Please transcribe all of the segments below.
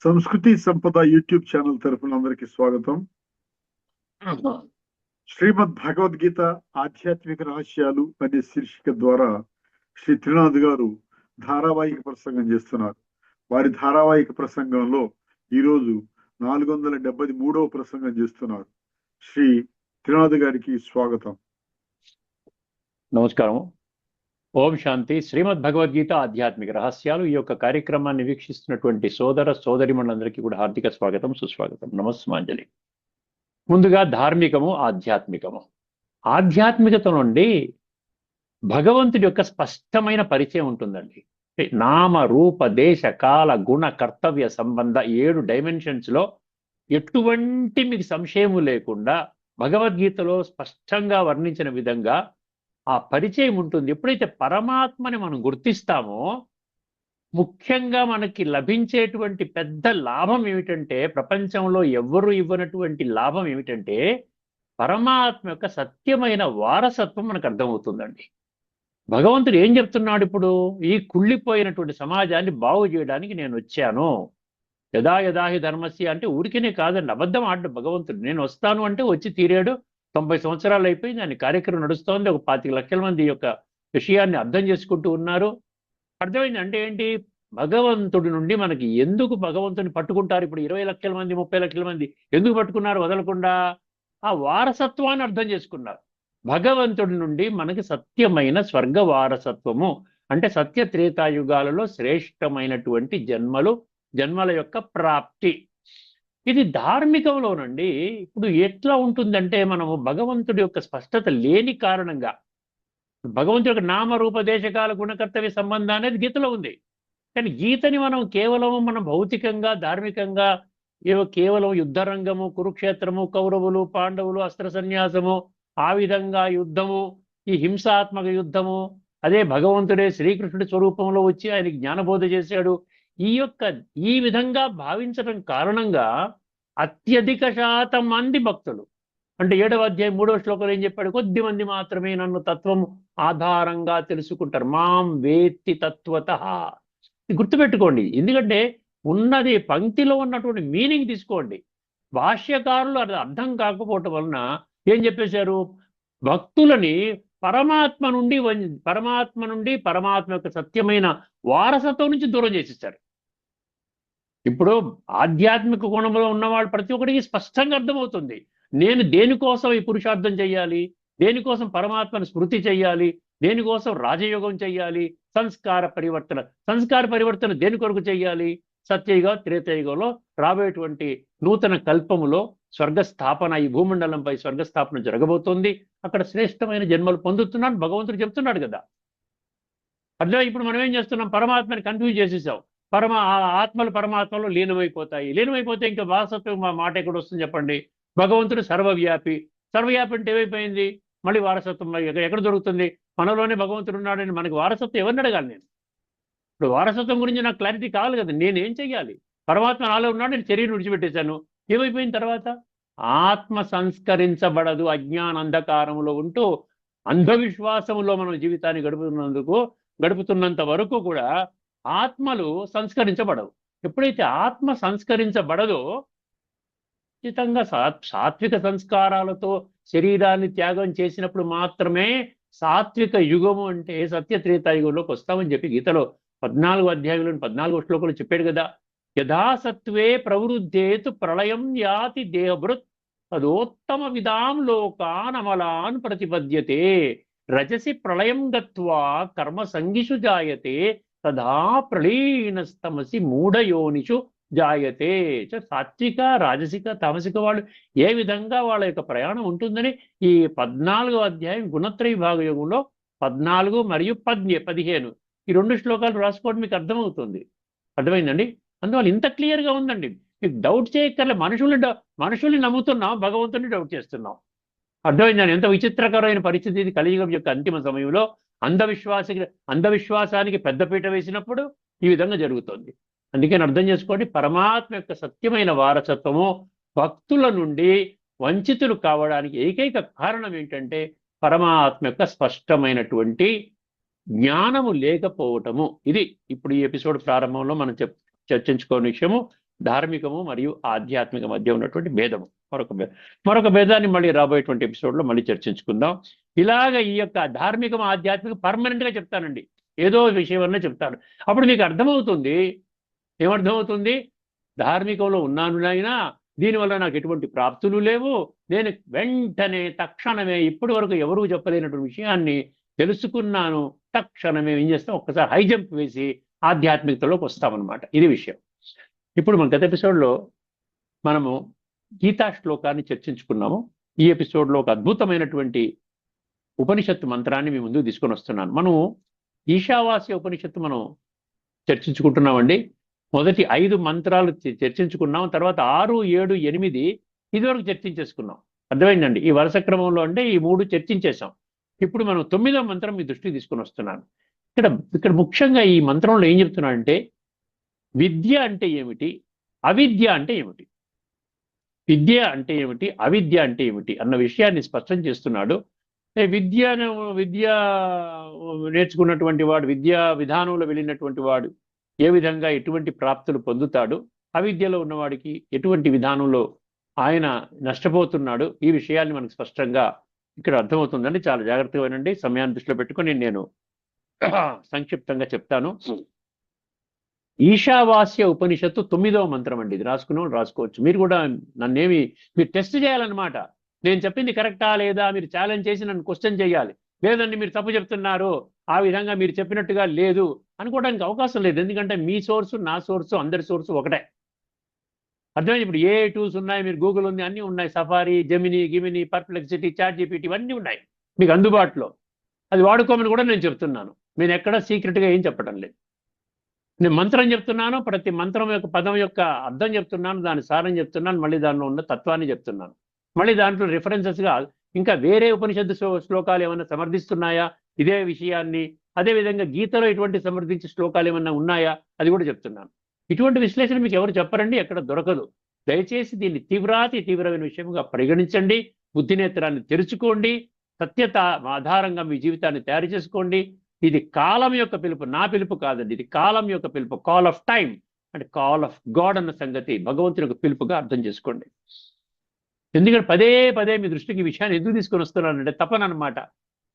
సంస్కృతి సంపద YouTube channel తరఫున అందరికి స్వాగతం. శ్రీమద్ భగవద్గీత ఆధ్యాత్మిక రహస్యాలు అనే శీర్షిక ద్వారా శ్రీ త్రినాథ్ గారు ధారావాహిక ప్రసంగం చేస్తున్నారు. వారి ధారావాహిక ప్రసంగంలో ఈరోజు 473వ ప్రసంగం చేస్తున్నారు. శ్రీ త్రినాథ్ గారికి స్వాగతం. నమస్కారం. ఓం శాంతి. శ్రీమద్ భగవద్గీత ఆధ్యాత్మిక రహస్యాలు ఈ యొక్క కార్యక్రమాన్ని వీక్షిస్తున్నటువంటి సోదర సోదరిమణులందరికీ కూడా హార్దిక స్వాగతం, సుస్వాగతం, నమస్మాంజలి. ముందుగా ధార్మికము, ఆధ్యాత్మికము. ఆధ్యాత్మికత నుండి భగవంతుడి యొక్క స్పష్టమైన పరిచయం ఉంటుందండి. నామ రూప దేశ కాల గుణ కర్తవ్య సంబంధ 7 డైమెన్షన్స్ లో ఎటువంటి మీకు సంశయము లేకుండా భగవద్గీతలో స్పష్టంగా వర్ణించిన విధంగా ఆ పరిచయం ఉంటుంది. ఎప్పుడైతే పరమాత్మని మనం గుర్తిస్తామో ముఖ్యంగా మనకి లభించేటువంటి పెద్ద లాభం ఏమిటంటే, ప్రపంచంలో ఎవ్వరూ ఇవ్వనటువంటి లాభం ఏమిటంటే పరమాత్మ యొక్క సత్యమైన వారసత్వం మనకు అర్థమవుతుందండి. భగవంతుడు ఏం చెప్తున్నాడు? ఇప్పుడు ఈ కుళ్ళిపోయినటువంటి సమాజాన్ని బాగు చేయడానికి నేను వచ్చాను. యదా యదాహి ధర్మస్య అంటే ఊరికేనే కాదండి, అబద్ధం ఆడ్డు భగవంతుడు. నేను వస్తాను అంటే వచ్చి తీరాడు. 90 సంవత్సరాలు అయిపోయింది, దాని కార్యక్రమం నడుస్తోంది. ఒక 25 లక్షల మంది యొక్క విషయాన్ని అర్థం చేసుకుంటూ ఉన్నారు. అర్థమైంది అంటే ఏంటి? భగవంతుడి నుండి మనకి ఎందుకు భగవంతుని పట్టుకుంటారు? ఇప్పుడు 20 లక్షల మంది 30 లక్షల మంది ఎందుకు పట్టుకున్నారు వదలకుండా? ఆ వారసత్వాన్ని అర్థం చేసుకున్నారు. భగవంతుడి నుండి మనకి సత్యమైన స్వర్గ వారసత్వము అంటే సత్య త్రేతాయుగాలలో శ్రేష్టమైనటువంటి జన్మల యొక్క ప్రాప్తి. ఇది ధార్మికంలోనండి. ఇప్పుడు ఎట్లా ఉంటుందంటే, మనము భగవంతుడి యొక్క స్పష్టత లేని కారణంగా భగవంతుడి యొక్క నామరూప దేశకాల గుణకర్తవ్య సంబంధం అనేది గీతలో ఉంది. కానీ గీతని మనం భౌతికంగా ధార్మికంగా కేవలం యుద్ధరంగము, కురుక్షేత్రము, కౌరవులు పాండవులు, అస్త్ర సన్యాసము, ఆ విధంగా యుద్ధము, ఈ హింసాత్మక యుద్ధము, అదే భగవంతుడే శ్రీకృష్ణుడి స్వరూపంలో వచ్చి ఆయన జ్ఞానబోధ చేశాడు, ఈ విధంగా భావించడం కారణంగా అత్యధిక శాతం మంది భక్తులు అంటే 7వ అధ్యాయం 3వ శ్లోకంలో ఏం చెప్పాడు? కొద్ది మంది మాత్రమే నన్ను తత్వం ఆధారంగా తెలుసుకుంటారు. మాం వేత్తి తత్వతః. గుర్తుపెట్టుకోండి. ఎందుకంటే ఉన్నది పంక్తిలో ఉన్నటువంటి మీనింగ్ తీసుకోండి. భాష్యకారులు అది అర్థం కాకపోవటం వలన ఏం చెప్పేశారు? భక్తులని పరమాత్మ నుండి పరమాత్మ యొక్క సత్యమైన వారసత్వం నుంచి దూరం చేసేస్తారు. ఇప్పుడు ఆధ్యాత్మిక గుణంలో ఉన్నవాళ్ళు ప్రతి ఒక్కరికి స్పష్టంగా అర్థమవుతుంది. నేను దేనికోసం ఈ పురుషార్థం చెయ్యాలి, దేనికోసం పరమాత్మను స్మృతి చెయ్యాలి, దేనికోసం రాజయోగం చెయ్యాలి, సంస్కార పరివర్తన దేని కొరకు చెయ్యాలి? సత్యయుగ త్రేతయుగంలో రాబోయేటువంటి నూతన కల్పములో స్వర్గస్థాపన, ఈ భూమండలంపై స్వర్గస్థాపన జరగబోతోంది. అక్కడ శ్రేష్టమైన జన్మలు పొందుతున్నాను భగవంతుడు చెప్తున్నాడు కదా. అట్లా ఇప్పుడు మనం ఏం చేస్తున్నాం? పరమాత్మని కన్ఫ్యూజ్ చేసేసాం. ఆత్మలు పరమాత్మలో లీనమైపోతే ఇంకా వారసత్వం మాట ఎక్కడ వస్తుంది చెప్పండి? భగవంతుడు సర్వవ్యాపి అంటే ఏమైపోయింది? మళ్ళీ వారసత్వం ఎక్కడ దొరుకుతుంది? మనలోనే భగవంతుడు ఉన్నాడని మనకి వారసత్వం ఎవరిని అడగాలి? నేను ఇప్పుడు వారసత్వం గురించి నాకు క్లారిటీ కావాలి కదా. నేనేం చెయ్యాలి? పరమాత్మ నాలో ఉన్నాడు, నేను శరీరం విడిచిపెట్టేశాను. ఏమైపోయిన తర్వాత ఆత్మ సంస్కరించబడదు. అజ్ఞాన అంధకారంలో ఉంటూ అంధవిశ్వాసంలో మనం జీవితాన్ని గడుపుతున్నంత వరకు కూడా ఆత్మలు సంస్కరించబడవు. ఎప్పుడైతే ఆత్మ సంస్కరించబడదో, ఖచ్చితంగా సాత్విక సంస్కారాలతో శరీరాన్ని త్యాగం చేసినప్పుడు మాత్రమే సాత్విక యుగము అంటే సత్య త్రేతాయుగంలోకి వస్తామని చెప్పి గీతలో 14వ అధ్యాయంలోని 14వ శ్లోకంలో చెప్పాడు కదా. యథాసత్వే ప్రవృద్ధేతు ప్రళయం యాతి దేహభృత్ తదోత్తమ విధాం లోకాన్ అమలాన్ ప్రతిపద్యతే రజసి ప్రళయం గత్వా కర్మ సంగిషు జాయతే తదా ప్రళీనస్తమసి మూఢయోనిషు జాయతే. సాత్విక రాజసిక తామసిక వాళ్ళు ఏ విధంగా వాళ్ళ యొక్క ప్రయాణం ఉంటుందని ఈ 14వ అధ్యాయం గుణత్రయ విభాగ యోగంలో 14 మరియు 15 ఈ 2 శ్లోకాలు రాసుకోవడం మీకు అర్థమవుతుంది. అర్థమైందండి? అందువల్ల ఇంత క్లియర్గా ఉందండి. మీకు డౌట్ చేయక్కర్లే. మనుషుల్ని నమ్ముతున్నాం, భగవంతుని డౌట్ చేస్తున్నాం. అర్థమైందండి? ఎంత విచిత్రకరమైన పరిస్థితి ఇది. కలియుగం యొక్క అంతిమ సమయంలో అంధవిశ్వాసానికి పెద్దపీట వేసినప్పుడు ఈ విధంగా జరుగుతోంది. అందుకని అర్థం చేసుకోండి, పరమాత్మ యొక్క సత్యమైన వారసత్వము భక్తుల నుండి వంచితులు కావడానికి ఏకైక కారణం ఏంటంటే పరమాత్మ యొక్క స్పష్టమైనటువంటి జ్ఞానము లేకపోవటము. ఇది ఇప్పుడు ఈ ఎపిసోడ్ ప్రారంభంలో మనం చర్చించుకోని విషయము. ధార్మికము మరియు ఆధ్యాత్మిక మధ్య ఉన్నటువంటి భేదము. మరొక భేదాన్ని మళ్ళీ రాబోయేటువంటి ఎపిసోడ్లో మళ్ళీ చర్చించుకుందాం. ఇలాగ ఈ యొక్క ధార్మికం ఆధ్యాత్మికం పర్మనెంట్గా చెప్తానండి, ఏదో విషయం అన్నా చెప్తాను. అప్పుడు మీకు అర్థమవుతుంది. ఏమర్థమవుతుంది? ధార్మికంలో ఉన్నాను అయినా దీనివల్ల నాకు ఎటువంటి ప్రాప్తులు లేవు, నేను వెంటనే తక్షణమే ఇప్పటి వరకు ఎవరూ చెప్పలేనటువంటి విషయాన్ని తెలుసుకున్నాను, తక్షణమే ఏం చేస్తాం, ఒక్కసారి హై జంప్ వేసి ఆధ్యాత్మికతలోకి వస్తామన్నమాట. ఇది విషయం. ఇప్పుడు మన గత ఎపిసోడ్లో మనము గీతా శ్లోకాన్ని చర్చించుకున్నాము. ఈ ఎపిసోడ్లో ఒక అద్భుతమైనటువంటి ఉపనిషత్తు మంత్రాన్ని మీ ముందుకు తీసుకొని వస్తున్నాను. మనం ఈశావాస్య ఉపనిషత్తు మనం చర్చించుకుంటున్నామండి. మొదటి 5 మంత్రాలు చర్చించుకున్నాం, తర్వాత 6, 7, 8 ఇదివరకు చర్చించేసుకున్నాం. అర్థమైందండి? ఈ వరుస క్రమంలో అంటే ఈ 3 చర్చించేశాం. ఇప్పుడు మనం 9వ మంత్రం మీ దృష్టికి తీసుకొని వస్తున్నాను. ఇక్కడ ముఖ్యంగా ఈ మంత్రంలో ఏం చెప్తున్నానంటే, విద్య అంటే ఏమిటి, అవిద్య అంటే ఏమిటి, విద్య అంటే ఏమిటి, అవిద్య అంటే ఏమిటి అన్న విషయాన్ని స్పష్టం చేస్తున్నాడు. విద్య నేర్చుకున్నటువంటి వాడు, విద్యా విధానంలో వెళ్ళినటువంటి వాడు ఏ విధంగా ఎటువంటి ప్రాప్తులు పొందుతాడు, అవిద్యలో ఉన్నవాడికి ఎటువంటి విధానంలో ఆయన నష్టపోతున్నాడు, ఈ విషయాన్ని మనకు స్పష్టంగా ఇక్కడ అర్థమవుతుందండి. చాలా జాగ్రత్తగా వినండి. సమయాన్ని దృష్టిలో పెట్టుకొని నేను సంక్షిప్తంగా చెప్తాను. ఈశావాస్య ఉపనిషత్తు 9వ మంత్రం అండి. ఇది రాసుకోవచ్చు. మీరు కూడా నన్నేమి మీరు టెస్ట్ చేయాలన్నమాట. నేను చెప్పింది కరెక్టా లేదా మీరు ఛాలెంజ్ చేసి నన్ను క్వశ్చన్ చేయాలి. లేదండి మీరు తప్పు చెప్తున్నారు, ఆ విధంగా మీరు చెప్పినట్టుగా లేదు అనుకోవడానికి అవకాశం లేదు. ఎందుకంటే మీ సోర్సు, నా సోర్సు, అందరి సోర్సు ఒకటే. అర్థమైంది? ఇప్పుడు ఏ టూల్స్ ఉన్నాయి, మీరు గూగుల్ ఉంది, అన్నీ ఉన్నాయి, Safari, Gemini, Gemini, Perplexity, ChatGPT ఇవన్నీ ఉన్నాయి మీకు అందుబాటులో. అది వాడుకోమని కూడా నేను చెప్తున్నాను. నేను ఎక్కడ సీక్రెట్గా ఏం చెప్పడం లేదు. నేను మంత్రం చెప్తున్నాను, ప్రతి మంత్రం యొక్క పదం యొక్క అర్థం చెప్తున్నాను, దాని సారం చెప్తున్నాను, మళ్ళీ దానిలో ఉన్న తత్వాన్ని చెప్తున్నాను. మళ్ళీ దాంట్లో రిఫరెన్సెస్గా ఇంకా వేరే ఉపనిషత్తు శ్లోకాలు ఏమైనా సమర్థిస్తున్నాయా ఇదే విషయాన్ని, అదేవిధంగా గీతలో ఇటువంటి సమర్థించే శ్లోకాలు ఏమైనా ఉన్నాయా అది కూడా చెప్తున్నాను. ఇటువంటి విశ్లేషణ మీకు ఎవరు చెప్పరండి, ఎక్కడ దొరకదు. దయచేసి దీన్ని తీవ్రమైన విషయంగా పరిగణించండి. బుద్ధినేత్రాన్ని తెరుచుకోండి. సత్యత ఆధారంగా మీ జీవితాన్ని తయారు చేసుకోండి. ఇది కాలం యొక్క పిలుపు, నా పిలుపు కాదండి. ఇది కాలం యొక్క పిలుపు. కాల్ ఆఫ్ టైం అంటే కాల్ ఆఫ్ గాడ్ అన్న సంగతి భగవంతుని యొక్క పిలుపుగా అర్థం చేసుకోండి. ఎందుకంటే పదే మీ దృష్టికి ఈ విషయాన్ని ఎందుకు తీసుకొని వస్తున్నానంటే తపనమాట.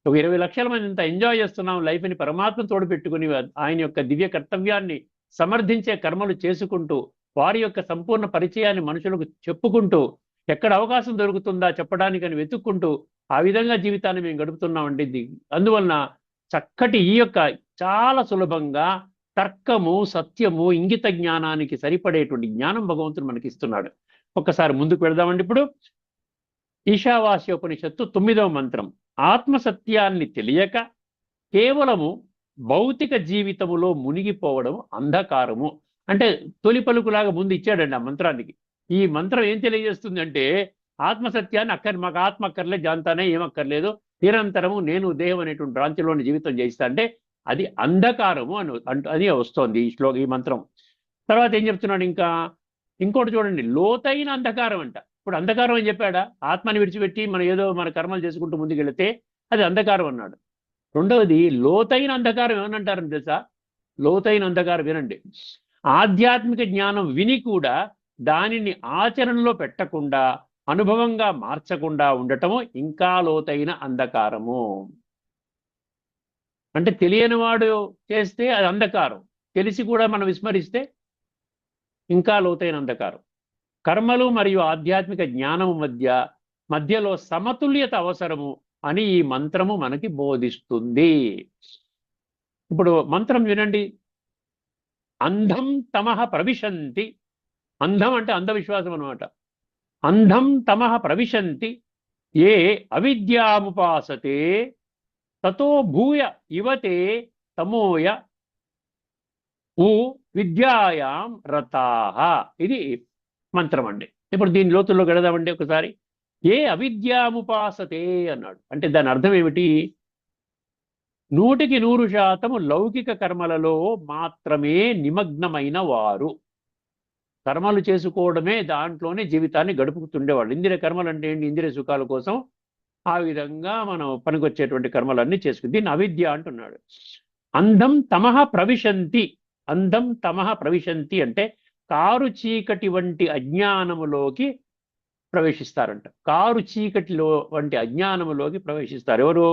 ఒక 20 లక్షల మంది ఇంత ఎంజాయ్ చేస్తున్నాం లైఫ్ని, పరమాత్మ తోడు పెట్టుకుని ఆయన యొక్క దివ్య కర్తవ్యాన్ని సమర్థించే కర్మలు చేసుకుంటూ, వారి యొక్క సంపూర్ణ పరిచయాన్ని మనుషులకు చెప్పుకుంటూ, ఎక్కడ అవకాశం దొరుకుతుందా చెప్పడానికని వెతుక్కుంటూ ఆ విధంగా జీవితాన్ని మేము గడుపుతున్నామండి. అందువలన చక్కటి ఈ యొక్క చాలా సులభంగా తర్కము, సత్యము, ఇంగిత జ్ఞానానికి సరిపడేటువంటి జ్ఞానం భగవంతుడు మనకి ఇస్తున్నాడు. ఒక్కసారి ముందుకు వెళదామండి. ఇప్పుడు ఈశావాస్యోపనిషత్తు 9వ మంత్రం. ఆత్మసత్యాన్ని తెలియక కేవలము భౌతిక జీవితములో మునిగిపోవడం అంధకారము. అంటే తొలి పలుకులాగా ముందు ఇచ్చాడండి ఆ మంత్రానికి. ఈ మంత్రం ఏం తెలియజేస్తుంది అంటే ఆత్మసత్యాన్ని మాకు ఆత్మ అక్కర్లే, జాంతానే ఏమక్కర్లేదు, నిరంతరము నేను దేహం అనేటువంటి భ్రాంతిలోని జీవితం చేయిస్తా అంటే అది అంధకారము అని వస్తోంది ఈ మంత్రం. తర్వాత ఏం చెప్తున్నాడు ఇంకోటి చూడండి, లోతైన అంధకారం అంట. ఇప్పుడు అంధకారం అని చెప్పాడా? ఆత్మని విడిచిపెట్టి మనం ఏదో మన కర్మలు చేసుకుంటూ ముందుకు వెళితే అది అంధకారం అన్నాడు. రెండవది లోతైన అంధకారం ఏమనంటారని తెలుసా? లోతైన అంధకారం వినండి, ఆధ్యాత్మిక జ్ఞానం విని కూడా దానిని ఆచరణలో పెట్టకుండా, అనుభవంగా మార్చకుండా ఉండటము ఇంకా లోతైన అంధకారము. అంటే తెలియని వాడు చేస్తే అది అంధకారం, తెలిసి కూడా మనం విస్మరిస్తే ఇంకా లోతైన అంధకారం. కర్మలు మరియు ఆధ్యాత్మిక జ్ఞానము మధ్యలో సమతుల్యత అవసరము అని ఈ మంత్రము మనకి బోధిస్తుంది. ఇప్పుడు మంత్రం వినండి. అంధం తమః ప్రవిశంతి. అంధం అంటే అంధవిశ్వాసం అనమాట. అంధం తమః ప్రవిశంతి ఏ అవిద్యాముపాసతే తతో భూయ ఇవతే తమోయ విద్యాయాం రతాః. ఇది మంత్రం అండి. ఇప్పుడు దీని లోతుల్లో గడదామండి ఒకసారి. ఏ అవిద్యాముపాసతే అన్నాడు అంటే దాని అర్థం ఏమిటి? 100% లౌకిక కర్మలలో మాత్రమే నిమగ్నమైన వారు. కర్మలు చేసుకోవడమే, దాంట్లోనే జీవితాన్ని గడుపుతుండేవాళ్ళు. ఇంద్రియ కర్మలు అంటే ఏంటి? ఇంద్రియ సుఖాల కోసం ఆ విధంగా మనం పనికొచ్చేటువంటి కర్మలన్నీ చేసుకుని దీన్ని అవిద్య అంటున్నాడు. అంధం తమః ప్రవిశంతి. అంధం తమః ప్రవిశంతి అంటే కారు చీకటి వంటి అజ్ఞానములోకి ప్రవేశిస్తారంట. కారు చీకటిలో వంటి అజ్ఞానములోకి ప్రవేశిస్తారు. ఎవరు?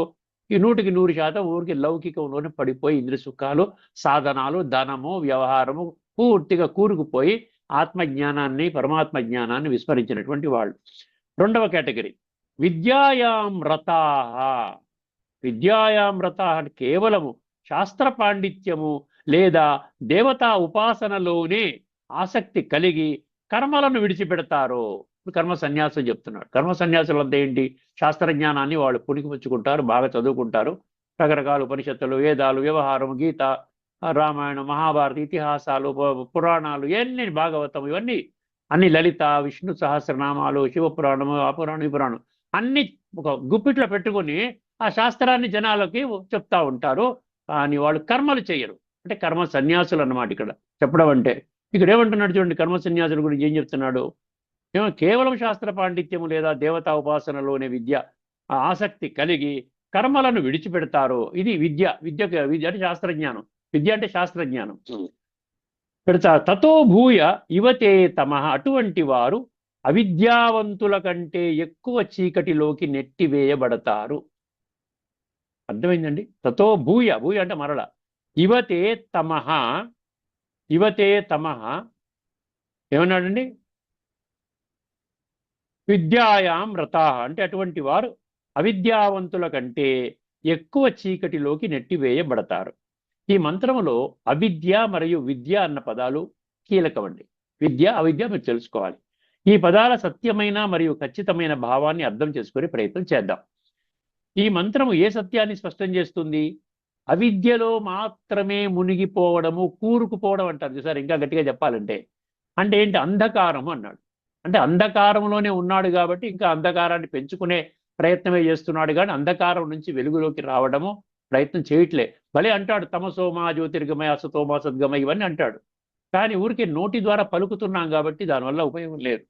ఈ 100% ఊరికి లౌకికంలోనే పడిపోయి ఇంద్రియ సుఖాలు, సాధనాలు, ధనము, వ్యవహారము పూర్తిగా కూరుకుపోయి ఆత్మజ్ఞానాన్ని, పరమాత్మ జ్ఞానాన్ని విస్మరించినటువంటి వాళ్ళు. రెండవ కేటగిరీ విద్యాయాం రతాః. విద్యాయాం రతాః అంటే కేవలము శాస్త్ర పాండిత్యము లేదా దేవతా ఉపాసనలోనే ఆసక్తి కలిగి కర్మలను విడిచిపెడతారు. కర్మ సన్యాసం చెప్తున్నాడు. కర్మ సన్యాసులు అంతా ఏంటి? శాస్త్రజ్ఞానాన్ని వాళ్ళు పుణికిపుచ్చుకుంటారు, బాగా చదువుకుంటారు, రకరకాల ఉపనిషత్తులు, వేదాలు, వ్యవహారం, గీత, రామాయణం, మహాభారత, ఇతిహాసాలు, పురాణాలు, ఇవన్నీ, భాగవతం, ఇవన్నీ అన్ని, లలిత, విష్ణు సహస్రనామాలు, శివపురాణము, ఆ పురాణం, ఈ పురాణం అన్ని ఒక గుప్పిట్లో పెట్టుకుని ఆ శాస్త్రాన్ని జనాలకి చెప్తా ఉంటారు. కానీ వాళ్ళు కర్మలు చేయరు. అంటే కర్మ సన్యాసులు అన్నమాట ఇక్కడ చెప్పడం. అంటే ఇక్కడ ఏమంటున్నాడు చూడండి, కర్మ సన్యాసుల గురించి ఏం చెప్తున్నాడు? కేవలం శాస్త్ర పాండిత్యము లేదా దేవతా ఉపాసనలోనే విద్య ఆసక్తి కలిగి కర్మలను విడిచిపెడతారు. ఇది విద్య. విద్య అంటే శాస్త్రజ్ఞానం. విద్య అంటే శాస్త్రజ్ఞానం పెడతారు. తతో భూయ యువతే తమః. అటువంటి వారు అవిద్యావంతుల కంటే ఎక్కువ చీకటిలోకి నెట్టివేయబడతారు. అర్థమైందండి? తతో భూయ, భూయ అంటే మరల, యువతే తమః. యువతే తమః ఏమన్నాడండి? విద్యాయాం రతాః అంటే అటువంటి వారు అవిద్యావంతుల కంటే ఎక్కువ చీకటిలోకి నెట్టివేయబడతారు. ఈ మంత్రములో అవిద్య మరియు విద్య అన్న పదాలు కీలకమండి. విద్య, అవిద్య మీరు తెలుసుకోవాలి. ఈ పదాల సత్యమైన మరియు ఖచ్చితమైన భావాన్ని అర్థం చేసుకునే ప్రయత్నం చేద్దాం. ఈ మంత్రము ఏ సత్యాన్ని స్పష్టం చేస్తుంది? అవిద్యలో మాత్రమే మునిగిపోవడము, కూరుకుపోవడం అంటారు చూసారు. ఇంకా గట్టిగా చెప్పాలంటే అంటే ఏంటి? అంధకారము అన్నాడు. అంటే అంధకారంలోనే ఉన్నాడు కాబట్టి ఇంకా అంధకారాన్ని పెంచుకునే ప్రయత్నమే చేస్తున్నాడు, కానీ అంధకారం నుంచి వెలుగులోకి రావడము ప్రయత్నం చేయట్లే. భలే అంటాడు, తమసోమా జ్యోతిర్గమయ అసతోమా సద్గమయ ఇవన్నీ అంటాడు. కానీ ఊరికి నోటి ద్వారా పలుకుతున్నాం కాబట్టి దానివల్ల ఉపయోగం లేదు.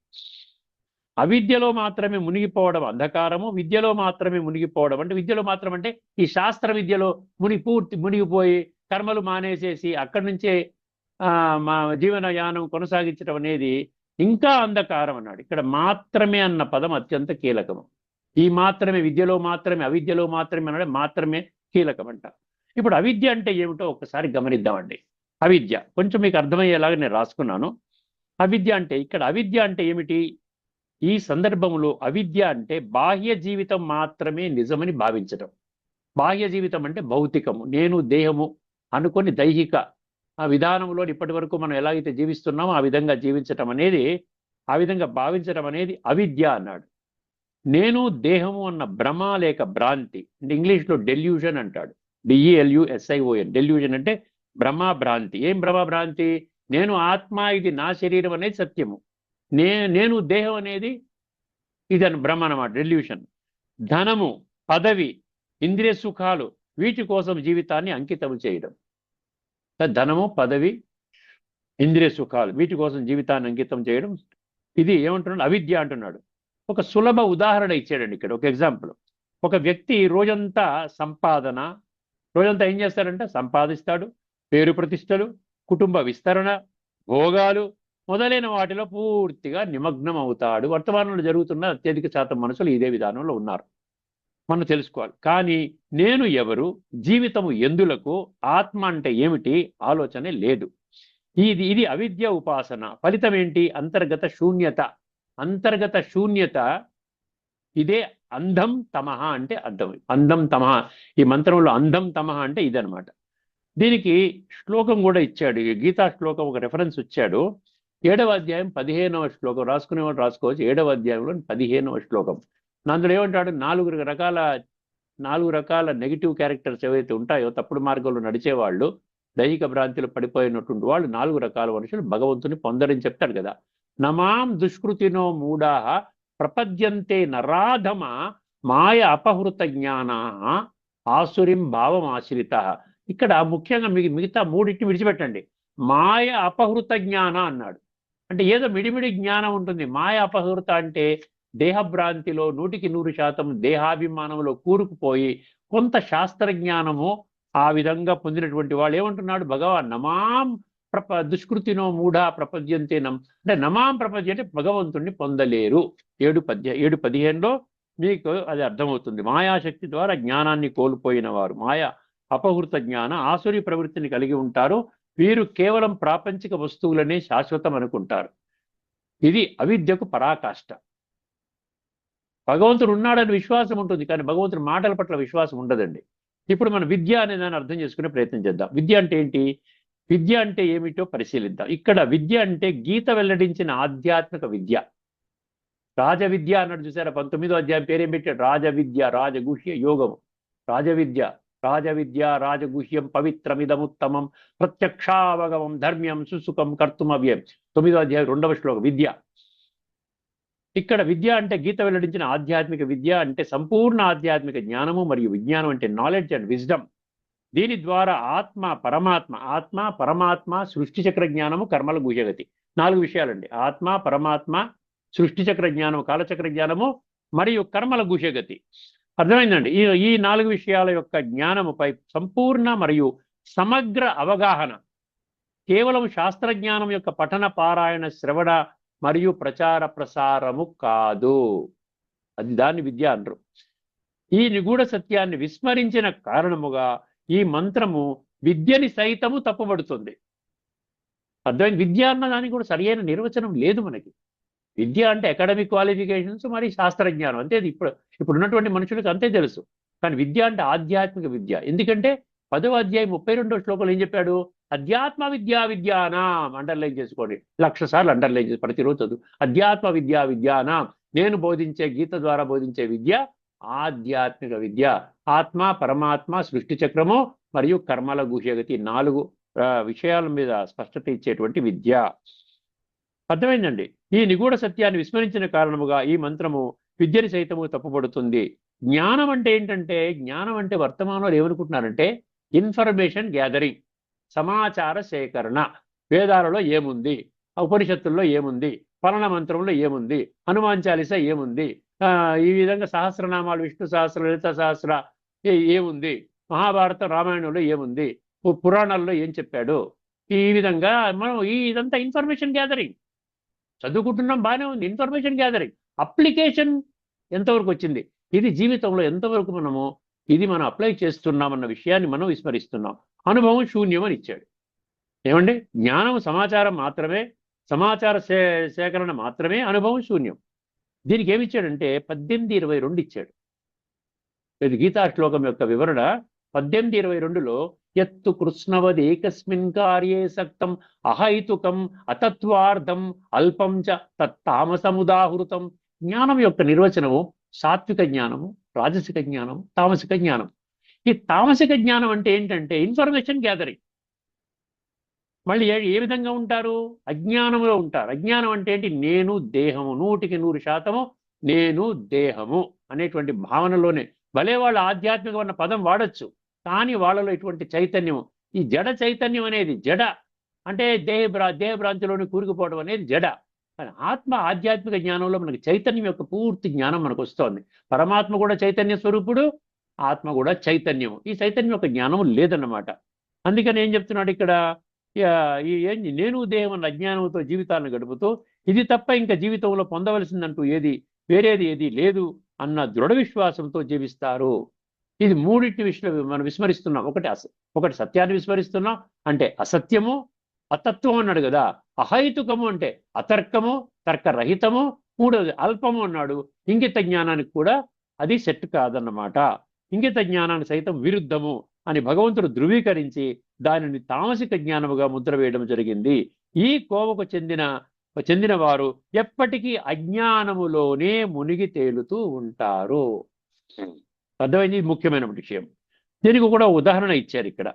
అవిద్యలో మాత్రమే మునిగిపోవడం అంధకారము, విద్యలో మాత్రమే మునిగిపోవడం అంటే, విద్యలో మాత్రం అంటే ఈ శాస్త్ర విద్యలో మునిగిపోయి కర్మలు మానేసేసి అక్కడి నుంచే మా జీవనయానం కొనసాగించడం అనేది ఇంకా అంధకారం అన్నాడు. ఇక్కడ మాత్రమే అన్న పదం అత్యంత కీలకము. ఈ మాత్రమే, విద్యలో మాత్రమే, అవిద్యలో మాత్రమే అన్నాడు, మాత్రమే కీలకమంట. ఇప్పుడు అవిద్య అంటే ఏమిటో ఒకసారి గమనిద్దామండి. అవిద్య కొంచెం మీకు అర్థమయ్యేలాగా నేను రాసుకున్నాను. అవిద్య అంటే, ఇక్కడ అవిద్య అంటే ఏమిటి? ఈ సందర్భంలో అవిద్య అంటే బాహ్య జీవితం మాత్రమే నిజమని భావించడం. బాహ్య జీవితం అంటే భౌతికము, నేను దేహము అనుకొని దైహిక ఆ విధానంలో ఇప్పటి వరకు మనం ఎలాగైతే జీవిస్తున్నామో ఆ విధంగా జీవించటం అనేది, ఆ విధంగా భావించడం అనేది అవిద్య అన్నాడు. నేను దేహము అన్న భ్రమ లేక భ్రాంతి అంటే ఇంగ్లీష్లో డెల్యూషన్ అంటాడు. DELUSION. డెల్యూషన్ అంటే భ్రమ, భ్రాంతి. ఏం భ్రమ, భ్రాంతి? నేను ఆత్మ, ఇది నా శరీరం అనేది సత్యము, నేను దేహం అనేది ఇది అని భ్రమ అన్నమాట, డెల్యూషన్. ధనము, పదవి, ఇంద్రియ సుఖాలు వీటి కోసం జీవితాన్ని అంకితం చేయడం. ధనము, పదవి, ఇంద్రియ సుఖాలు వీటి కోసం జీవితాన్ని అంకితం చేయడం, ఇది ఏమంటున్నాడు? అవిద్య అంటున్నాడు. ఒక సులభ ఉదాహరణ ఇచ్చాడండి ఇక్కడ, ఒక ఎగ్జాంపుల్. ఒక వ్యక్తి రోజంతా రోజంతా ఏం చేస్తాడంటే సంపాదిస్తాడు, పేరు ప్రతిష్టలు, కుటుంబ విస్తరణ, భోగాలు మొదలైన వాటిలో పూర్తిగా నిమగ్నం అవుతాడు. వర్తమానంలో జరుగుతున్న అత్యధిక శాతం మనుషులు ఇదే విధానంలో ఉన్నారు, మనం తెలుసుకోవాలి. కానీ నేను ఎవరు, జీవితము ఎందులకు, ఆత్మ అంటే ఏమిటి ఆలోచనే లేదు. ఇది అవిద్య ఉపాసన. ఫలితం ఏంటి? అంతర్గత శూన్యత. అంతర్గత శూన్యత ఇదే అంధం తమః అంటే అర్థం. అంధం తమః, ఈ మంత్రంలో అంధం తమః అంటే ఇదనమాట. దీనికి శ్లోకం కూడా ఇచ్చాడు, గీతా శ్లోకం ఒక రెఫరెన్స్ ఇచ్చాడు. 7వ అధ్యాయం 15వ శ్లోకం. రాసుకునేవాడు రాసుకోవచ్చు. 7వ అధ్యాయంలో 15వ శ్లోకం. అందులో ఏమంటాడు? 4 రకాల నెగిటివ్ క్యారెక్టర్స్ ఏవైతే ఉంటాయో, తప్పుడు మార్గంలో నడిచేవాళ్ళు, దైహిక భ్రాంతిలో పడిపోయినటువంటి వాళ్ళు 4 రకాల మనుషులు భగవంతుని పొందరని చెప్తాడు కదా. నమాం దుష్కృతినో మూఢాః ప్రపద్యంతే నరాధమ మాయ అపహృత జ్ఞానా ఆసురిం భావం ఆశ్రితః. ఇక్కడ ముఖ్యంగా మిగతా మూడింటిని విడిచిపెట్టండి. మాయ అపహృత జ్ఞాన అన్నాడు. అంటే ఏదో మిడిమిడి జ్ఞానం ఉంటుంది. మాయ అపహృత అంటే దేహభ్రాంతిలో 100% దేహాభిమానంలో కూరుకుపోయి కొంత శాస్త్రజ్ఞానము ఆ విధంగా పొందినటువంటి వాళ్ళు ఏమంటున్నాడు భగవాన్? నమాం దుష్కృతినో మూఢ ప్రపద్యంతే అంటే నమాం ప్రపద్య అంటే భగవంతుణ్ణి పొందలేరు. 7:15లో మీకు అది అర్థమవుతుంది. మాయాశక్తి ద్వారా జ్ఞానాన్ని కోల్పోయిన వారు, మాయా అపహృత జ్ఞాన ఆసురి ప్రవృత్తిని కలిగి ఉంటారు. వీరు కేవలం ప్రాపంచిక వస్తువులనే శాశ్వతం అనుకుంటారు. ఇది అవిద్యకు పరాకాష్ట. భగవంతుడు ఉన్నాడని విశ్వాసం ఉంటుంది, కానీ భగవంతుడి మాటల పట్ల విశ్వాసం ఉండదండి. ఇప్పుడు మనం విద్య అనే దాన్ని అర్థం చేసుకునే ప్రయత్నం చేద్దాం. విద్య అంటే ఏంటి? విద్య అంటే ఏమిటో పరిశీలిద్దాం. ఇక్కడ విద్య అంటే గీత వెల్లడించిన ఆధ్యాత్మిక విద్య. రాజవిద్య అన్నాడు చూసారా, 19వ అధ్యాయం పేరేం పెట్టాడు? రాజవిద్య, రాజగుహ్య యోగము. రాజవిద్య, రాజవిద్య రాజగుహ్యం పవిత్రమిదముత్తమం ప్రత్యక్షావగమం ధర్మ్యం సుసుఖం కర్తుమవ్యం. 9వ అధ్యాయం 2వ శ్లోకం విద్య. ఇక్కడ విద్య అంటే గీత వెల్లడించిన ఆధ్యాత్మిక విద్య అంటే సంపూర్ణ ఆధ్యాత్మిక జ్ఞానము మరియు విజ్ఞానం అంటే నాలెడ్జ్ అండ్ విజ్డమ్. దీని ద్వారా ఆత్మ పరమాత్మ సృష్టి చక్ర జ్ఞానము కర్మల గుహ్యగతి. 4 విషయాలండి. ఆత్మ, పరమాత్మ, సృష్టి చక్ర జ్ఞానము, కాలచక్ర జ్ఞానము మరియు కర్మల గుహ్యగతి. అర్థమైందండి? ఈ 4 విషయాల యొక్క జ్ఞానముపై సంపూర్ణ మరియు సమగ్ర అవగాహన కేవలం శాస్త్రజ్ఞానం యొక్క పఠన, పారాయణ, శ్రవణ మరియు ప్రచార ప్రసారము కాదు. అది దాన్ని విద్య అనరు. ఈ నిగూఢ సత్యాన్ని విస్మరించిన కారణముగా ఈ మంత్రము విద్యని సైతము తప్పుబడుతుంది. అర్థమైంది? విద్య అన్న దానికి కూడా సరియైన నిర్వచనం లేదు మనకి. విద్య అంటే అకాడమిక్ క్వాలిఫికేషన్స్ మరి శాస్త్రజ్ఞానం అంతే. ఇప్పుడు ఉన్నటువంటి మనుషులకు అంతే తెలుసు. కానీ విద్య అంటే ఆధ్యాత్మిక విద్య. ఎందుకంటే 10వ అధ్యాయం 32వ శ్లోకంలో ఏం చెప్పాడు? అధ్యాత్మ విద్యానాం. అండర్లైన్ చేసుకోండి, 1,00,000 సార్లు అండర్లైన్ చేసి ప్రతిరోజు చదువు. అధ్యాత్మ విద్యానాం. నేను బోధించే గీత ద్వారా బోధించే విద్య ఆధ్యాత్మిక విద్య. ఆత్మ, పరమాత్మ, సృష్టి చక్రము మరియు కర్మల గుహ్యగతి 4 విషయాల మీద స్పష్టత ఇచ్చేటువంటి విద్య. అర్థమైందండి? ఈ నిగూఢ సత్యాన్ని విస్మరించిన కారణముగా ఈ మంత్రము విద్యని సైతము తప్పుపడుతుంది. జ్ఞానం అంటే ఏంటంటే, జ్ఞానం అంటే వర్తమానంలో ఏమనుకుంటున్నారంటే ఇన్ఫర్మేషన్ గ్యాదరింగ్, సమాచార సేకరణ. వేదాలలో ఏముంది, ఉపనిషత్తుల్లో ఏముంది, పలన మంత్రంలో ఏముంది, హనుమాన్ చాలీసా ఏముంది, ఈ విధంగా సహస్రనామాలు, విష్ణు సహస్ర, లలిత సహస్ర ఏముంది, మహాభారత రామాయణంలో ఏముంది, పురాణాల్లో ఏం చెప్పాడు. ఈ విధంగా మనం ఇదంతా ఇన్ఫర్మేషన్ గ్యాదరింగ్. చదువుకుంటున్నాం, బాగానే ఉంది, ఇన్ఫర్మేషన్ గ్యాదరింగ్. అప్లికేషన్ ఎంతవరకు వచ్చింది, ఇది జీవితంలో ఎంతవరకు మనం అప్లై చేస్తున్నామన్న విషయాన్ని మనం విస్మరిస్తున్నాం. అనుభవం శూన్యం అని ఇచ్చాడు. ఏమండి? జ్ఞానం సమాచారం మాత్రమే, సమాచార సేకరణ మాత్రమే, అనుభవం శూన్యం. దీనికి ఏమిచ్చాడంటే 18:22 ఇచ్చాడు. ఇది గీతా శ్లోకం యొక్క వివరణ. 18:22లో యత్తు కృష్ణవద్ ఏకస్మిన్ కార్యే సక్తం అహైతుకం అతత్వార్థం అల్పం చ తత్తామసముదాహృతం. జ్ఞానం యొక్క నిర్వచనము సాత్విక జ్ఞానము, రాజసిక జ్ఞానం, తామసిక జ్ఞానం. ఈ తామసిక జ్ఞానం అంటే ఏంటంటే ఇన్ఫర్మేషన్ గ్యాదరింగ్. మళ్ళీ ఏ విధంగా ఉంటారు? అజ్ఞానంలో ఉంటారు. అజ్ఞానం అంటే ఏంటి? నేను దేహము, 100% నేను దేహము అనేటువంటి భావనలోనే. భలే వాళ్ళు ఆధ్యాత్మికం అన్న పదం వాడచ్చు, కానీ వాళ్ళలో ఇటువంటి చైతన్యము, ఈ జడ చైతన్యం అనేది, జడ అంటే దేహభ్రాంతిలోని కూరుకుపోవడం అనేది జడ. కానీ ఆత్మ ఆధ్యాత్మిక జ్ఞానంలో మనకి చైతన్యం యొక్క పూర్తి జ్ఞానం మనకు వస్తోంది. పరమాత్మ కూడా చైతన్య స్వరూపుడు, ఆత్మ కూడా చైతన్యం. ఈ చైతన్యం యొక్క జ్ఞానం లేదన్నమాట. అందుకని ఏం చెప్తున్నాడు ఇక్కడ? నేను దేహం అన్న అజ్ఞానంతో జీవితాలను గడుపుతూ ఇది తప్ప ఇంకా జీవితంలో పొందవలసిందంటూ వేరేది ఏది లేదు అన్న దృఢ విశ్వాసంతో జీవిస్తారు. ఇది 3 విషయం మనం విస్మరిస్తున్నాం. ఒకటి సత్యాన్ని విస్మరిస్తున్నాం, అంటే అసత్యము, అతత్వం అన్నాడు కదా. అహైతుకము అంటే అతర్కము, తర్కరహితము. 3వది అల్పము అన్నాడు. ఇంగిత జ్ఞానానికి కూడా అది సెట్ కాదన్నమాట. ఇంగిత జ్ఞానానికి సైతం విరుద్ధము అని భగవంతుడు ధృవీకరించి దానిని తామసిక జ్ఞానముగా ముద్ర వేయడం జరిగింది. ఈ కోవకు చెందిన వారు ఎప్పటికీ అజ్ఞానములోనే మునిగి తేలుతూ ఉంటారు. అర్థమైంది? ముఖ్యమైన విషయం. దీనికి కూడా ఉదాహరణ ఇచ్చారు ఇక్కడ.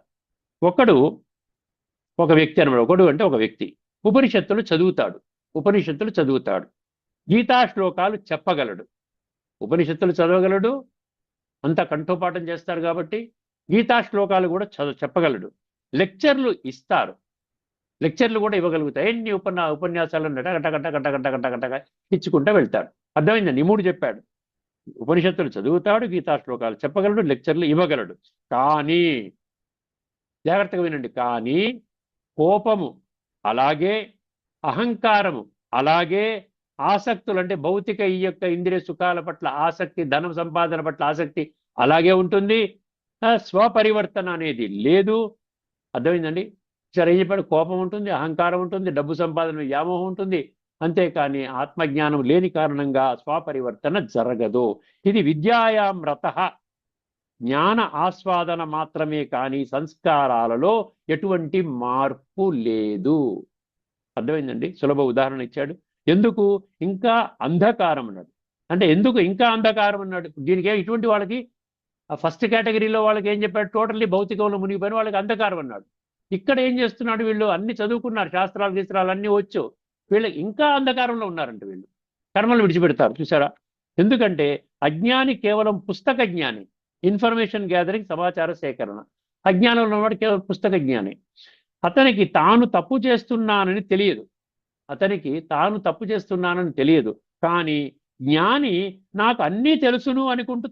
ఒక వ్యక్తి అనమాట. ఒక వ్యక్తి ఉపనిషత్తులు చదువుతాడు, గీతా శ్లోకాలు చెప్పగలడు, ఉపనిషత్తులు చదవగలడు, అంతా కంఠోపాఠం చేస్తారు కాబట్టి గీతా శ్లోకాలు కూడా చెప్పగలడు. లెక్చర్లు ఇస్తారు, లెక్చర్లు కూడా ఇవ్వగలుగుతాయి. ఎన్ని ఉపన్యాసాలను గంట ఇచ్చుకుంటూ వెళ్తాడు. అర్థమైందండి? 3 చెప్పాడు. ఉపనిషత్తులు చదువుతాడు, గీతా శ్లోకాలు చెప్పగలడు, లెక్చర్లు ఇవ్వగలడు. కానీ జాగ్రత్తగా వినండి, కానీ కోపము, అలాగే అహంకారము, అలాగే ఆసక్తులు అంటే భౌతిక ఈ యొక్క ఇంద్రియ సుఖాల పట్ల ఆసక్తి, ధనం సంపాదన పట్ల ఆసక్తి అలాగే ఉంటుంది. స్వపరివర్తన అనేది లేదు. అర్థమైందండి? సరే, ఏం చెప్పాడు? కోపం ఉంటుంది, అహంకారం ఉంటుంది, డబ్బు సంపాదన వ్యామోహం ఉంటుంది. అంతేకాని ఆత్మజ్ఞానం లేని కారణంగా స్వపరివర్తన జరగదు. ఇది విద్యాయాం రతః, జ్ఞాన ఆస్వాదన మాత్రమే కానీ సంస్కారాలలో ఎటువంటి మార్పు లేదు. అర్థమైందండి? సులభ ఉదాహరణ ఇచ్చాడు. ఎందుకు ఇంకా అంధకారం అన్నాడు. అంటే ఎందుకు ఇంకా అంధకారం అన్నాడు? దీనికి ఇటువంటి వాళ్ళకి ఫస్ట్ కేటగిరీలో వాళ్ళకి ఏం చెప్పాడు? టోటల్లీ భౌతికంలో మునిగిపోయిన వాళ్ళకి అంధకారం అన్నాడు. ఇక్కడ ఏం చేస్తున్నాడు? వీళ్ళు అన్ని చదువుకున్నారు, శాస్త్రాలు గీస్త్రాలు అన్నీ వచ్చు, వీళ్ళకి ఇంకా అంధకారంలో ఉన్నారంట. వీళ్ళు కర్మలు విడిచిపెడతారు. చూసారా? ఎందుకంటే అజ్ఞాని కేవలం పుస్తక జ్ఞాని, ఇన్ఫర్మేషన్ గ్యాదరింగ్, సమాచార సేకరణ. అజ్ఞానంలో ఉన్నవాడు కేవలం పుస్తక జ్ఞాని. అతనికి తాను తప్పు చేస్తున్నానని తెలియదు. అతనికి తాను తప్పు చేస్తున్నానని తెలియదు. కానీ జ్ఞాని నాకు అన్నీ తెలుసును అనుకుంటూ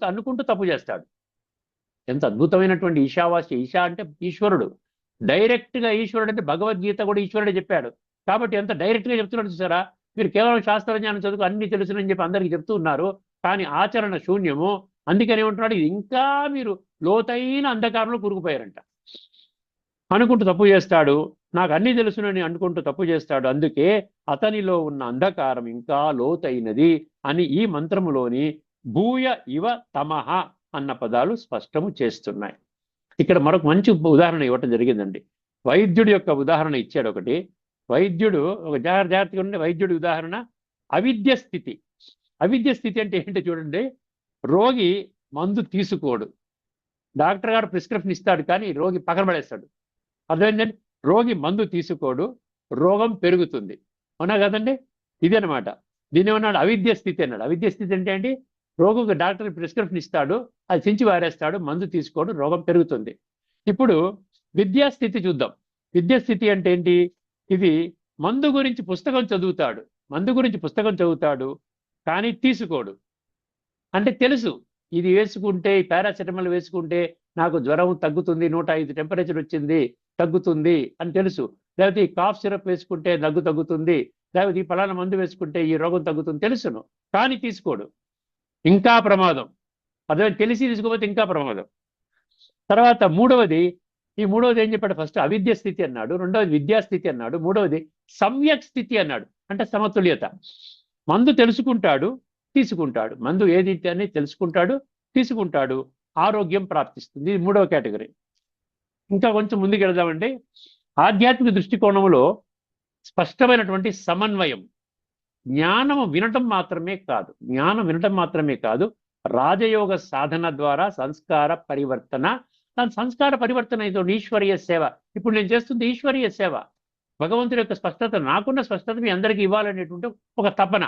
తప్పు చేస్తాడు. ఎంత అద్భుతమైనటువంటి ఈశావాస్య! ఈశా అంటే ఈశ్వరుడు. డైరెక్ట్గా ఈశ్వరుడు అంటే భగవద్గీత కూడా ఈశ్వరుడే చెప్పాడు. కాబట్టి ఎంత డైరెక్ట్గా చెప్తున్నాడు చూసారా? మీరు కేవలం శాస్త్రజ్ఞానం చదువు అన్ని తెలుసునని చెప్పి అందరికీ చెప్తూ ఉన్నారు, కానీ ఆచరణ శూన్యము. అందుకని ఏమంటున్నాడు? ఇది ఇంకా మీరు లోతైన అంధకారంలో కూరుకుపోయారంట. అనుకుంటూ తప్పు చేస్తాడు, నాకు అన్ని తెలుసునని అనుకుంటూ తప్పు చేస్తాడు. అందుకే అతనిలో ఉన్న అంధకారం ఇంకా లోతైనది అని ఈ మంత్రములోని భూయ ఇవ తమః అన్న పదాలు స్పష్టము చేస్తున్నాయి. ఇక్కడ మరొక మంచి ఉదాహరణ ఇవ్వటం జరిగిందండి. వైద్యుడి యొక్క ఉదాహరణ ఇచ్చాడు ఒకటి. వైద్యుడు ఒక జాగ్రత్తగా ఉండే వైద్యుడి ఉదాహరణ అవిద్య స్థితి. అవిద్య స్థితి అంటే ఏంటో చూడండి. రోగి మందు తీసుకోడు, డాక్టర్ గారు ప్రిస్క్రిప్షన్ ఇస్తాడు, కానీ రోగి పక్కన పడేస్తాడు. అర్థమైందండి? రోగి మందు తీసుకోడు, రోగం పెరుగుతుంది. అవునా కదండి? ఇదనమాట. దీని ఏమన్నాడు? అవిద్య స్థితి అన్నాడు. అవిద్య స్థితి అంటే ఏంటి? రోగికి డాక్టర్ ప్రిస్క్రిప్షన్ ఇస్తాడు, అది చించి వారేస్తాడు, మందు తీసుకోడు, రోగం పెరుగుతుంది. ఇప్పుడు విద్యాస్థితి చూద్దాం. విద్యాస్థితి అంటే ఏంటి? ఇది మందు గురించి పుస్తకం చదువుతాడు, కానీ తీసుకోడు. అంటే తెలుసు, ఇది వేసుకుంటే, పారాసెటమాల్ వేసుకుంటే నాకు జ్వరం తగ్గుతుంది, 105 టెంపరేచర్ వచ్చింది తగ్గుతుంది అని తెలుసు. లేకపోతే ఈ కాఫ్ సిరప్ వేసుకుంటే తగ్గుతుంది, లేకపోతే ఈ పలానా మందు వేసుకుంటే ఈ రోగం తగ్గుతుంది తెలుసును, కానీ తీసుకోడు. ఇంకా ప్రమాదం. అదే తెలిసి తీసుకోకపోతే ఇంకా ప్రమాదం. తర్వాత మూడవది ఏం చెప్పాడు? ఫస్ట్ అవిద్య స్థితి అన్నాడు, రెండవది విద్యాస్థితి అన్నాడు, మూడవది సమ్యక్ స్థితి అన్నాడు. అంటే సమతుల్యత. మందు తెలుసుకుంటాడు, తీసుకుంటాడు. మందు ఏది అని తెలుసుకుంటాడు, తీసుకుంటాడు, ఆరోగ్యం ప్రాప్తిస్తుంది. ఇది మూడవ కేటగిరీ. ఇంకా కొంచెం ముందుకు వెళదామండి. ఆధ్యాత్మిక దృష్టికోణంలో స్పష్టమైనటువంటి సమన్వయం. జ్ఞానం వినటం మాత్రమే కాదు, రాజయోగ సాధన ద్వారా సంస్కార పరివర్తన. దాని సంస్కార పరివర్తన ఏదో ఈశ్వరీయ సేవ. ఇప్పుడు నేను చేస్తుంది ఈశ్వరీయ సేవ. భగవంతుడి యొక్క స్పష్టత, నాకున్న స్పష్టత మీ అందరికీ ఇవ్వాలనేటువంటి ఒక తపన.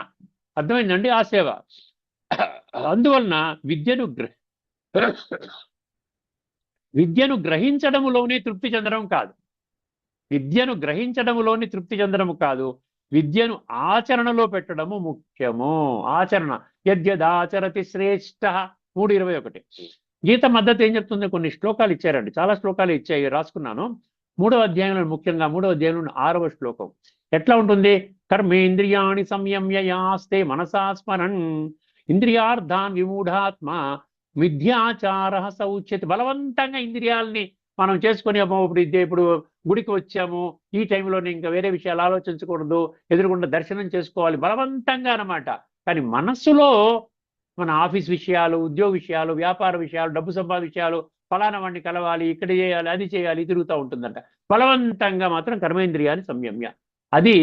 అర్థమైందండి? ఆ సేవ. అందువలన విద్యను గ్రహించడములోనే తృప్తి చెందడం కాదు, విద్యను ఆచరణలో పెట్టడము ముఖ్యము. ఆచరణ. యద్యదాచరతి శ్రేష్ఠ 3:21. గీత మద్దతు ఏం చెప్తుంది? కొన్ని శ్లోకాలు ఇచ్చారండి, చాలా శ్లోకాలు ఇచ్చాయి, రాసుకున్నాను. 3వ అధ్యాయంలో, ముఖ్యంగా 3వ అధ్యాయంలో 6వ శ్లోకం ఎట్లా ఉంటుంది? కర్మేంద్రియాణి సంయమ్య యాస్తే మనసా స్మరన్ ఇంద్రియార్థాన్ విమూఢాత్మ మిథ్యాచార సౌచ్యతి. బలవంతంగా ఇంద్రియాలని మనం చేసుకొని, ఇప్పుడు గుడికి వచ్చాము, ఈ టైంలోనే ఇంకా వేరే విషయాలు ఆలోచించకూడదు, ఎదురుగుండా దర్శనం చేసుకోవాలి బలవంతంగా అన్నమాట. కానీ మనస్సులో మన ఆఫీస్ విషయాలు, ఉద్యోగ విషయాలు, వ్యాపార విషయాలు, డబ్బు సంపాదన విషయాలు, ఫలానా వాడిని కలవాలి, ఇక్కడ చేయాలి, అది చేయాలి, తిరుగుతూ ఉంటుందంట. బలవంతంగా మాత్రం కర్మేంద్రియాన్ని సంయమ్య. అది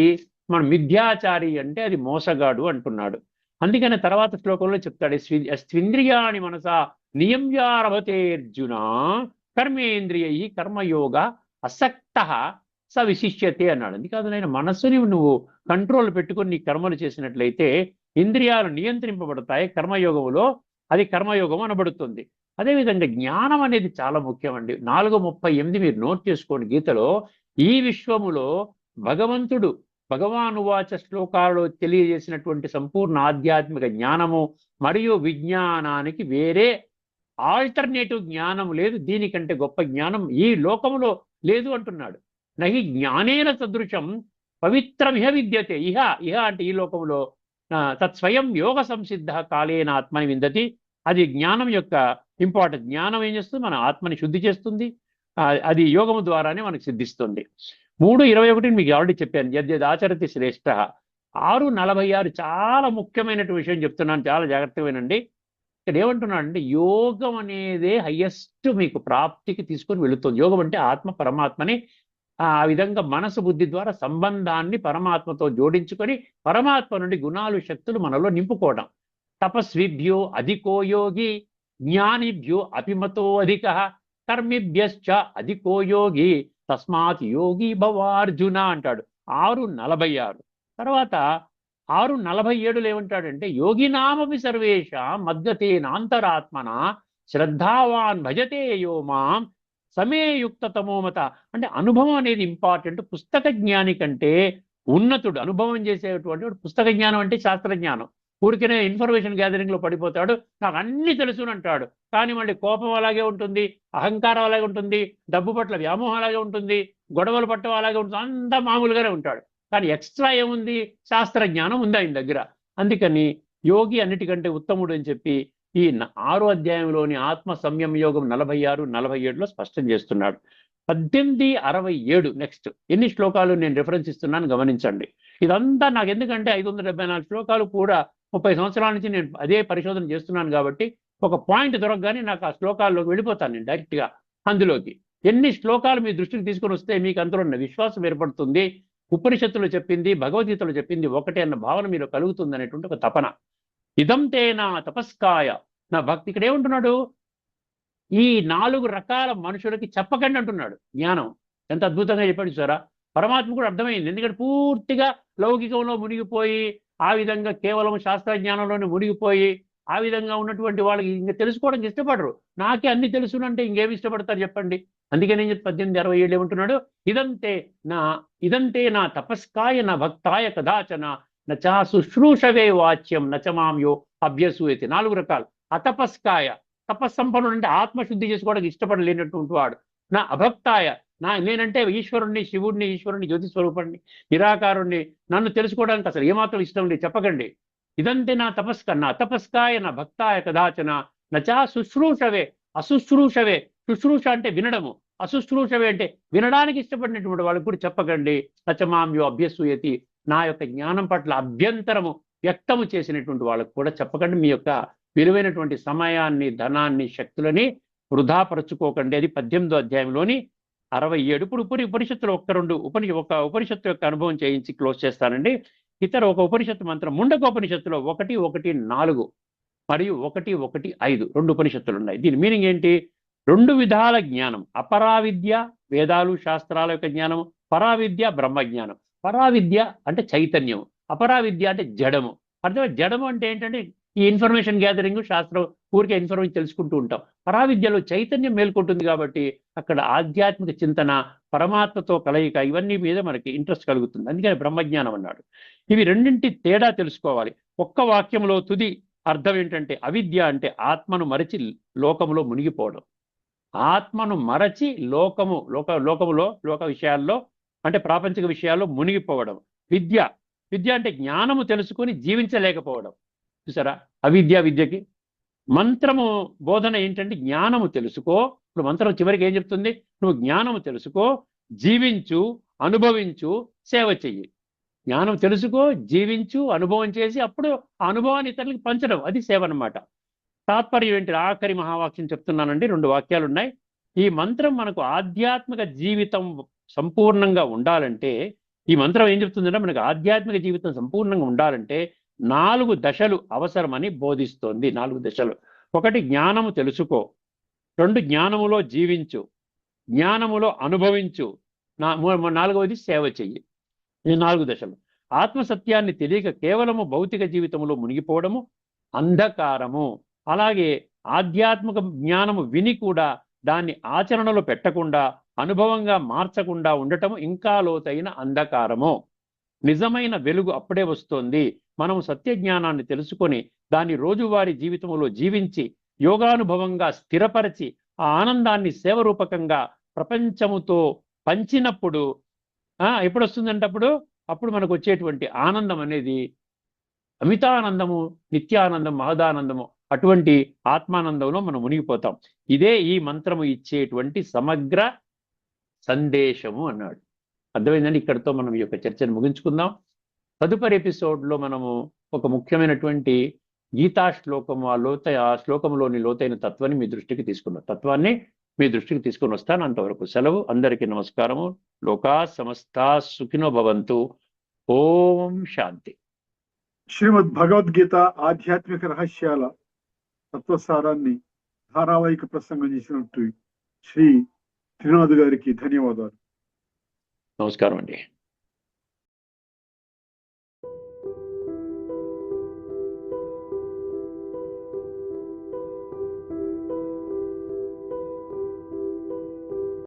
మన మిథ్యాచారి అంటే అది మోసగాడు అంటున్నాడు. అందుకని తర్వాత శ్లోకంలో చెప్తాడు, స్వింద్రియాణి మనసా నియమ్యారభతేర్జున కర్మేంద్రియై కర్మయోగ అసక్త స విశిష్యతే అన్నాడు. అందుకాదు నేను మనస్సుని నువ్వు కంట్రోల్ పెట్టుకొని నీ కర్మలు చేసినట్లయితే ఇంద్రియాలు నియంత్రింపబడతాయి. కర్మయోగంలో అది కర్మయోగం అనబడుతుంది. అదేవిధంగా జ్ఞానం అనేది చాలా ముఖ్యమండి. 4:38 మీరు నోట్ చేసుకోండి. గీతలో ఈ విశ్వములో భగవానువాచ శ్లోకాలలో తెలియజేసినటువంటి సంపూర్ణ ఆధ్యాత్మిక జ్ఞానము మరియు విజ్ఞానానికి వేరే ఆల్టర్నేటివ్ జ్ఞానం లేదు, దీనికంటే గొప్ప జ్ఞానం ఈ లోకములో లేదు అంటున్నాడు. నహి జ్ఞానేన సదృశం పవిత్రం ఇహ విద్యతే. ఇహ ఇహ అంటే ఈ లోకంలో తత్స్వయం యోగ సంసిద్ధ కాలేన ఆత్మని విందతి. అది జ్ఞానం యొక్క ఇంపార్టెంట్. జ్ఞానం ఏం చేస్తుంది? మన ఆత్మని శుద్ధి చేస్తుంది. అది యోగము ద్వారానే మనకు సిద్ధిస్తుంది. 3:21 మీకు ఆల్రెడీ చెప్పాను. యద్యద్ ఆచరతి శ్రేష్ఠ. 6:46 చాలా ముఖ్యమైనటువంటి విషయం చెప్తున్నాను, చాలా జాగ్రత్తగా వినండి. ఇక్కడ ఏమంటున్నాడంటే యోగం అనేదే హయ్యెస్ట్ మీకు ప్రాప్తికి తీసుకొని వెళుతుంది. యోగం అంటే ఆత్మ పరమాత్మని ఆ విధంగా మనసు బుద్ధి ద్వారా సంబంధాన్ని పరమాత్మతో జోడించుకొని పరమాత్మ నుండి గుణాలు శక్తులు మనలో నింపుకోవడం. తపస్విభ్యో అధికో యోగి జ్ఞానిభ్యో అపిమతో అధిక కర్మిభ్యశ్చ అధికో యోగి తస్మాత్ యోగి భవార్జున అంటాడు. 6:46 తర్వాత 6:47 ఏమంటాడంటే యోగినామపి సర్వేషాం మద్గతేనాంతరాత్మన శ్రద్ధావాన్ భజతే యో మాం సమేయుక్త తమోమత. అంటే అనుభవం అనేది ఇంపార్టెంట్. పుస్తక జ్ఞాని కంటే ఉన్నతుడు అనుభవం చేసేటువంటి పుస్తక జ్ఞానం అంటే శాస్త్రజ్ఞానం. ఊరికనే ఇన్ఫర్మేషన్ గ్యాదరింగ్ లో పడిపోతాడు, నాకు అన్ని తెలుసును అంటాడు. కానీ మళ్ళీ కోపం అలాగే ఉంటుంది, అహంకారం అలాగే ఉంటుంది, డబ్బు పట్ల వ్యామోహం అలాగే ఉంటుంది, గొడవలు పట్టడం అలాగే ఉంటుంది, అంతా మామూలుగానే ఉంటాడు. కానీ ఎక్స్ట్రా ఏముంది? శాస్త్రజ్ఞానం ఉంది ఆయన దగ్గర. అందుకని యోగి అన్నిటికంటే ఉత్తముడు అని చెప్పి ఈ 6వ అధ్యాయంలోని ఆత్మ సంయమ యోగం 46, 47లో స్పష్టం చేస్తున్నాడు. 18:67 నెక్స్ట్. ఎన్ని శ్లోకాలు నేను రిఫరెన్స్ ఇస్తున్నాను గమనించండి. ఇదంతా నాకు ఎందుకంటే 574 శ్లోకాలు కూడా 30 సంవత్సరాల నుంచి నేను అదే పరిశోధన చేస్తున్నాను కాబట్టి ఒక పాయింట్ దొరకగానే నాకు ఆ శ్లోకాల్లోకి వెళ్ళిపోతాను నేను డైరెక్ట్గా అందులోకి. ఎన్ని శ్లోకాలు మీ దృష్టికి తీసుకొని వస్తే మీకు అందులో ఉన్న విశ్వాసం ఏర్పడుతుంది. ఉపనిషత్తులు చెప్పింది, భగవద్గీతలు చెప్పింది ఒకటే అన్న భావన మీరు కలుగుతుంది అనేటువంటి ఒక తపన. ఇదం తేనా తపస్కాయ నా భక్తి. ఇక్కడ ఏమంటున్నాడు? ఈ 4 రకాల మనుషులకి చెప్పకండి అంటున్నాడు. జ్ఞానం ఎంత అద్భుతంగా చెప్పాడు చూసారా. పరమాత్మ కూడా అర్థమైంది. ఎందుకంటే పూర్తిగా లౌకికంలో మునిగిపోయి ఆ విధంగా కేవలం శాస్త్రజ్ఞానంలోనే మునిగిపోయి ఆ విధంగా ఉన్నటువంటి వాళ్ళకి ఇంకా తెలుసుకోవడానికి ఇష్టపడరు. నాకే అన్ని తెలుసునంటే ఇంకేమి ఇష్టపడతారు చెప్పండి. అందుకే నేను 18:67 ఏమంటున్నాడు? ఇదంతే నా తపస్కాయ నా భక్తాయ కదాచన నచా శుశ్రూషవే వాచ్యం నచమాంయో అభ్యసూయతి. 4 రకాలు. అతపస్కాయ తపస్సంపన్నుడు అంటే ఆత్మశుద్ధి చేసుకోవడానికి ఇష్టపడలేనటువంటి వాడు. నా అభక్తాయ నేనంటే ఈశ్వరుణ్ణి, శివుణ్ణి, జ్యోతి స్వరూపాన్ని, నిరాకారుణ్ణి, నన్ను తెలుసుకోవడానికి అసలు ఏమాత్రం ఇష్టం లేదు చెప్పకండి. ఇదంతే నా తపస్కాయ నా భక్తాయ కదాచన నచా శుశ్రూషవే అశుశ్రూషవే. శుశ్రూష అంటే వినడము, అశుశ్రూషవే అంటే వినడానికి ఇష్టపడినటువంటి వాళ్ళకి కూడా చెప్పకండి. నచమాంయో అభ్యసూయతి. నా యొక్క జ్ఞానం పట్ల అభ్యంతరము వ్యక్తము చేసినటువంటి వాళ్ళకు కూడా చెప్పకండి. మీ యొక్క విలువైనటువంటి సమయాన్ని, ధనాన్ని, శక్తులని వృధాపరచుకోకండి. అది 18వ అధ్యాయంలోని 67. ఇప్పుడు ఉపనిషత్తులు ఒక ఉపనిషత్తు యొక్క అనుభవం చేయించి క్లోజ్ చేస్తానండి. ఇతర ఒక ఉపనిషత్తు మంత్రం ముండకోపనిషత్తులో 1:1:4 మరియు 1:1:5 2 ఉపనిషత్తులు ఉన్నాయి. దీని మీనింగ్ ఏంటి? 2 విధాల జ్ఞానం. అపరావిద్య వేదాలు శాస్త్రాల యొక్క జ్ఞానం, పరావిద్య బ్రహ్మజ్ఞానం. పరావిద్య అంటే చైతన్యం, అపరావిద్య అంటే జడము. అర్థం జడము అంటే ఏంటంటే ఈ ఇన్ఫర్మేషన్ గ్యాదరింగ్, శాస్త్రం, ఊరికే ఇన్ఫర్మేషన్ తెలుసుకుంటూ ఉంటాం. పరావిద్యలో చైతన్యం మేల్కొంటుంది కాబట్టి అక్కడ ఆధ్యాత్మిక చింతన, పరమాత్మతో కలయిక, ఇవన్నీ మీద మనకి ఇంట్రెస్ట్ కలుగుతుంది. అందుకని బ్రహ్మజ్ఞానం అన్నాడు. ఇవి రెండింటి తేడా తెలుసుకోవాలి. ఒక్క వాక్యంలో తుది అర్థం ఏంటంటే అవిద్య అంటే ఆత్మను మరచి లోకములో మునిగిపోవడం. ఆత్మను మరచి లోకములో లోక విషయాల్లో అంటే ప్రాపంచిక విషయాల్లో మునిగిపోవడం. విద్య అంటే జ్ఞానము తెలుసుకొని జీవించలేకపోవడం. చూసారా విద్యకి. మంత్రము బోధన ఏంటంటే జ్ఞానము తెలుసుకో. ఇప్పుడు మంత్రం చివరికి ఏం చెప్తుంది? నువ్వు జ్ఞానము తెలుసుకో, జీవించు, అనుభవించు, సేవ చెయ్యి. జ్ఞానం తెలుసుకో, జీవించు, అనుభవం చేసి అప్పుడు ఆ అనుభవాన్ని ఇతరులకు పంచడం, అది సేవ అన్నమాట. తాత్పర్యం ఏంటి? ఆఖరి మహావాక్యం చెప్తున్నానండి. 2 వాక్యాలు ఉన్నాయి. ఈ మంత్రం మనకు ఆధ్యాత్మిక జీవితం సంపూర్ణంగా ఉండాలంటే, ఈ మంత్రం ఏం చెప్తుందంటే మనకు ఆధ్యాత్మిక జీవితం సంపూర్ణంగా ఉండాలంటే 4 దశలు అవసరమని బోధిస్తోంది. 4 దశలు. 1 జ్ఞానము తెలుసుకో, 2 జ్ఞానములో జీవించు, జ్ఞానములో అనుభవించు, 4వది సేవ చెయ్యి. ఈ 4 దశలు. ఆత్మసత్యాన్ని తెలియక కేవలము భౌతిక జీవితంలో మునిగిపోవడము అంధకారము. అలాగే ఆధ్యాత్మిక జ్ఞానము విని కూడా దాన్ని ఆచరణలో పెట్టకుండా, అనుభవంగా మార్చకుండా ఉండటము ఇంకా లోతైన అంధకారము. నిజమైన వెలుగు అప్పుడే వస్తోంది. మనం సత్య జ్ఞానాన్ని తెలుసుకొని దాన్ని రోజువారీ జీవితంలో జీవించి యోగానుభవంగా స్థిరపరిచి ఆ ఆనందాన్ని సేవరూపకంగా ప్రపంచముతో పంచినప్పుడు ఎప్పుడు వస్తుందంటే అప్పుడు అప్పుడు మనకు వచ్చేటువంటి ఆనందం అనేది అమితానందము, నిత్యానందం, మహదానందము, అటువంటి ఆత్మానందంలో మనం మునిగిపోతాం. ఇదే ఈ మంత్రము ఇచ్చేటువంటి సమగ్ర సందేశము అన్నాడు. అర్థమైందండి? ఇక్కడితో మనం ఈ యొక్క చర్చను ముగించుకుందాం. తదుపరి ఎపిసోడ్లో మనము ఒక ముఖ్యమైనటువంటి గీతా శ్లోకము, ఆ శ్లోకంలోని లోతైన తత్వాన్ని మీ దృష్టికి తీసుకుని వస్తాను. అంతవరకు సెలవు. అందరికీ నమస్కారము. లోకా సమస్తా సుఖినో భవంతు. ఓం శాంతి. శ్రీమద్ భగవద్గీత ఆధ్యాత్మిక రహస్యాల తత్వసారాన్ని ధారావాహిక ప్రసంగం చేసినట్టు శ్రీ త్రినాథ్ గారికి ధన్యవాదాలు. నమస్కారం అండి.